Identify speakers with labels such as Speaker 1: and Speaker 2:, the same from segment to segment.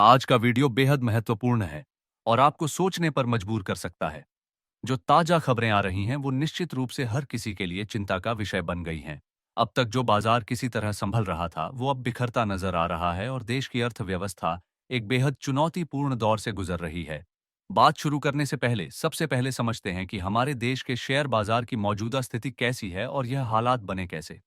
Speaker 1: आज का वीडियो बेहद महत्वपूर्ण है और आपको सोचने पर मजबूर कर सकता है। जो ताजा खबरें आ रही हैं वो निश्चित रूप से हर किसी के लिए चिंता का विषय बन गई हैं। अब तक जो बाजार किसी तरह संभल रहा था वो अब बिखरता नजर आ रहा है और देश की अर्थव्यवस्था एक बेहद चुनौतीपूर्ण दौर से गुजर रही है। बात शुरू करने से पहले सबसे पहले समझते हैं कि हमारे देश के शेयर बाजार की मौजूदा स्थिति कैसी है और यह हालात बने कैसे।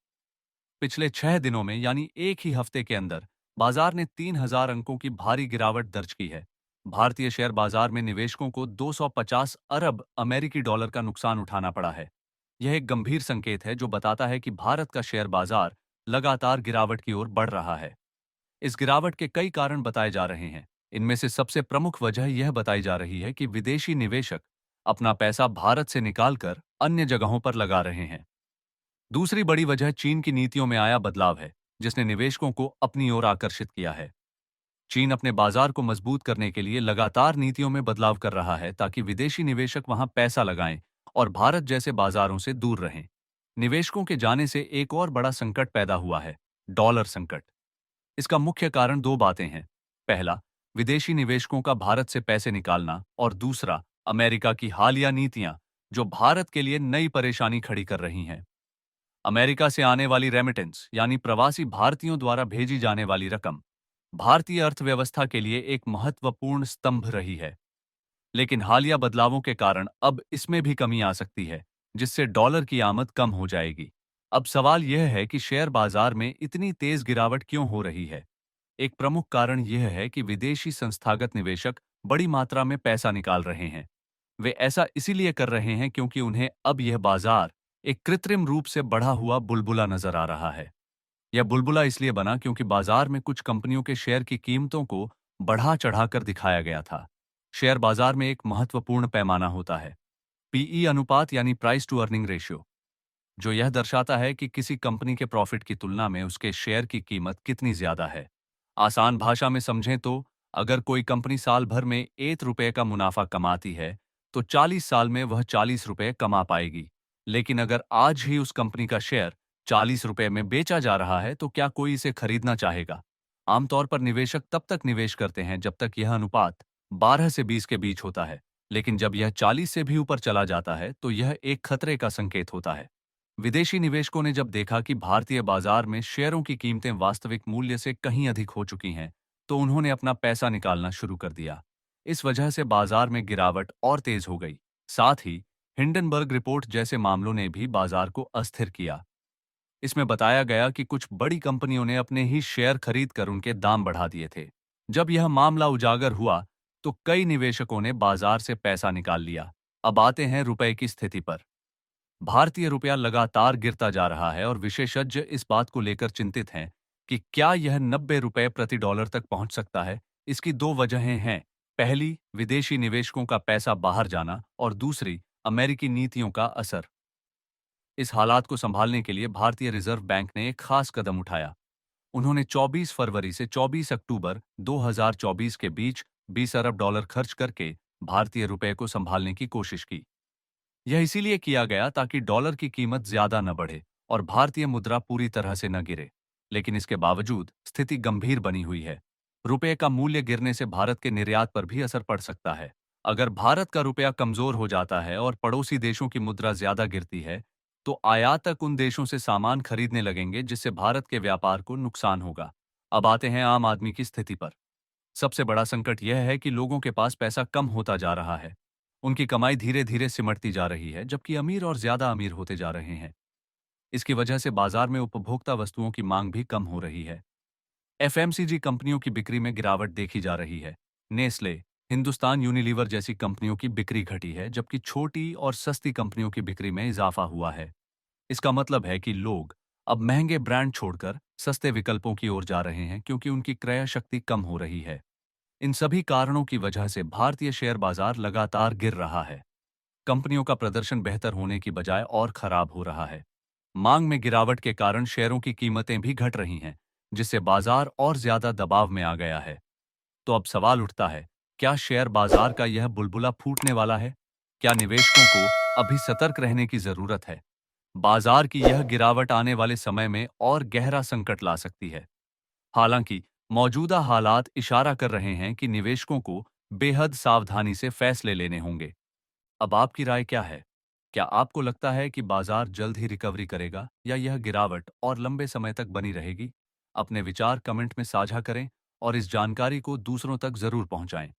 Speaker 1: पिछले 6 दिनों में यानी एक ही हफ्ते के अंदर बाजार ने 3,000 अंकों की भारी गिरावट दर्ज की है। भारतीय शेयर बाजार में निवेशकों को 250 अरब अमेरिकी डॉलर का नुकसान उठाना पड़ा है। यह एक गंभीर संकेत है जो बताता है कि भारत का शेयर बाजार लगातार गिरावट की ओर बढ़ रहा है। इस गिरावट के कई कारण बताए जा रहे हैं। इनमें से सबसे प्रमुख वजह यह बताई जा रही है कि विदेशी निवेशक अपना पैसा भारत से निकालकर अन्य जगहों पर लगा रहे हैं। दूसरी बड़ी वजह चीन की नीतियों में आया बदलाव है, जिसने निवेशकों को अपनी ओर आकर्षित किया है। चीन अपने बाजार को मजबूत करने के लिए लगातार नीतियों में बदलाव कर रहा है ताकि विदेशी निवेशक वहां पैसा लगाएं और भारत जैसे बाजारों से दूर रहें। निवेशकों के जाने से एक और बड़ा संकट पैदा हुआ है, डॉलर संकट। इसका मुख्य कारण दो बातें हैं। पहला, विदेशी निवेशकों का भारत से पैसे निकालना और दूसरा, अमेरिका की हालिया नीतियां जो भारत के लिए नई परेशानी खड़ी कर रही हैं। अमेरिका से आने वाली रेमिटेंस यानी प्रवासी भारतीयों द्वारा भेजी जाने वाली रकम भारतीय अर्थव्यवस्था के लिए एक महत्वपूर्ण स्तंभ रही है। लेकिन हालिया बदलावों के कारण अब इसमें भी कमी आ सकती है, जिससे डॉलर की आमद कम हो जाएगी। अब सवाल यह है कि शेयर बाजार में इतनी तेज गिरावट क्यों हो रही है। एक प्रमुख कारण यह है कि विदेशी संस्थागत निवेशक बड़ी मात्रा में पैसा निकाल रहे हैं। वे ऐसा इसीलिए कर रहे हैं क्योंकि उन्हें अब यह बाजार एक कृत्रिम रूप से बढ़ा हुआ बुलबुला नजर आ रहा है। यह बुलबुला इसलिए बना क्योंकि बाजार में कुछ कंपनियों के शेयर की कीमतों को बढ़ा चढ़ाकर दिखाया गया था। शेयर बाजार में एक महत्वपूर्ण पैमाना होता है, पीई अनुपात यानी प्राइस टू अर्निंग रेशियो, जो यह दर्शाता है कि किसी कंपनी के प्रॉफिट की तुलना में उसके शेयर की कीमत कितनी ज्यादा है। आसान भाषा में समझें तो अगर कोई कंपनी साल भर में 1 रुपये का मुनाफा कमाती है तो 40 साल में वह 40 रुपये कमा पाएगी। लेकिन अगर आज ही उस कंपनी का शेयर 40 रुपये में बेचा जा रहा है तो क्या कोई इसे खरीदना चाहेगा। आमतौर पर निवेशक तब तक निवेश करते हैं जब तक यह अनुपात 12 से 20 के बीच होता है, लेकिन जब यह 40 से भी ऊपर चला जाता है तो यह एक खतरे का संकेत होता है। विदेशी निवेशकों ने जब देखा कि भारतीय बाजार में शेयरों की कीमतें वास्तविक मूल्य से कहीं अधिक हो चुकी हैं, तो उन्होंने अपना पैसा निकालना शुरू कर दिया। इस वजह से बाजार में गिरावट और तेज हो गई। साथ ही हिंडनबर्ग रिपोर्ट जैसे मामलों ने भी बाजार को अस्थिर किया। इसमें बताया गया कि कुछ बड़ी कंपनियों ने अपने ही शेयर खरीदकर उनके दाम बढ़ा दिए थे। जब यह मामला उजागर हुआ, तो कई निवेशकों ने बाजार से पैसा निकाल लिया। अब आते हैं रुपए की स्थिति पर। भारतीय रुपया लगातार गिरता जा रहा है और विशेषज्ञ इस बात को लेकर चिंतित हैं कि क्या यह 90 रुपये प्रति डॉलर तक पहुंच सकता है। इसकी दो वजहें हैं। पहली, विदेशी निवेशकों का पैसा बाहर जाना और दूसरी, अमेरिकी नीतियों का असर। इस हालात को संभालने के लिए भारतीय रिजर्व बैंक ने एक खास कदम उठाया। उन्होंने 24 फरवरी से 24 अक्टूबर 2024 के बीच 20 अरब डॉलर खर्च करके भारतीय रुपये को संभालने की कोशिश की। यह इसीलिए किया गया ताकि डॉलर की कीमत ज्यादा न बढ़े और भारतीय मुद्रा पूरी तरह से न गिरे। लेकिन इसके बावजूद स्थिति गंभीर बनी हुई है। रुपये का मूल्य गिरने से भारत के निर्यात पर भी असर पड़ सकता है। अगर भारत का रुपया कमजोर हो जाता है और पड़ोसी देशों की मुद्रा ज्यादा गिरती है, तो आयातक उन देशों से सामान खरीदने लगेंगे जिससे भारत के व्यापार को नुकसान होगा। अब आते हैं आम आदमी की स्थिति पर। सबसे बड़ा संकट यह है कि लोगों के पास पैसा कम होता जा रहा है। उनकी कमाई धीरे धीरे सिमटती जा रही है, जबकि अमीर और ज्यादा अमीर होते जा रहे हैं। इसकी वजह से बाजार में उपभोक्ता वस्तुओं की मांग भी कम हो रही है। एफएमसीजी कंपनियों की बिक्री में गिरावट देखी जा रही है। नेस्ले, हिंदुस्तान यूनिलीवर जैसी कंपनियों की बिक्री घटी है, जबकि छोटी और सस्ती कंपनियों की बिक्री में इजाफा हुआ है। इसका मतलब है कि लोग अब महंगे ब्रांड छोड़कर सस्ते विकल्पों की ओर जा रहे हैं क्योंकि उनकी क्रय शक्ति कम हो रही है। इन सभी कारणों की वजह से भारतीय शेयर बाजार लगातार गिर रहा है। कंपनियों का प्रदर्शन बेहतर होने की बजाय और खराब हो रहा है। मांग में गिरावट के कारण शेयरों की कीमतें भी घट रही हैं, जिससे बाजार और ज्यादा दबाव में आ गया है। तो अब सवाल उठता है, क्या शेयर बाजार का यह बुलबुला फूटने वाला है? क्या निवेशकों को अभी सतर्क रहने की जरूरत है? बाजार की यह गिरावट आने वाले समय में और गहरा संकट ला सकती है। हालांकि मौजूदा हालात इशारा कर रहे हैं कि निवेशकों को बेहद सावधानी से फैसले लेने होंगे। अब आपकी राय क्या है? क्या आपको लगता है कि बाजार जल्द ही रिकवरी करेगा या यह गिरावट और लंबे समय तक बनी रहेगी? अपने विचार कमेंट में साझा करें और इस जानकारी को दूसरों तक जरूर पहुंचाएं।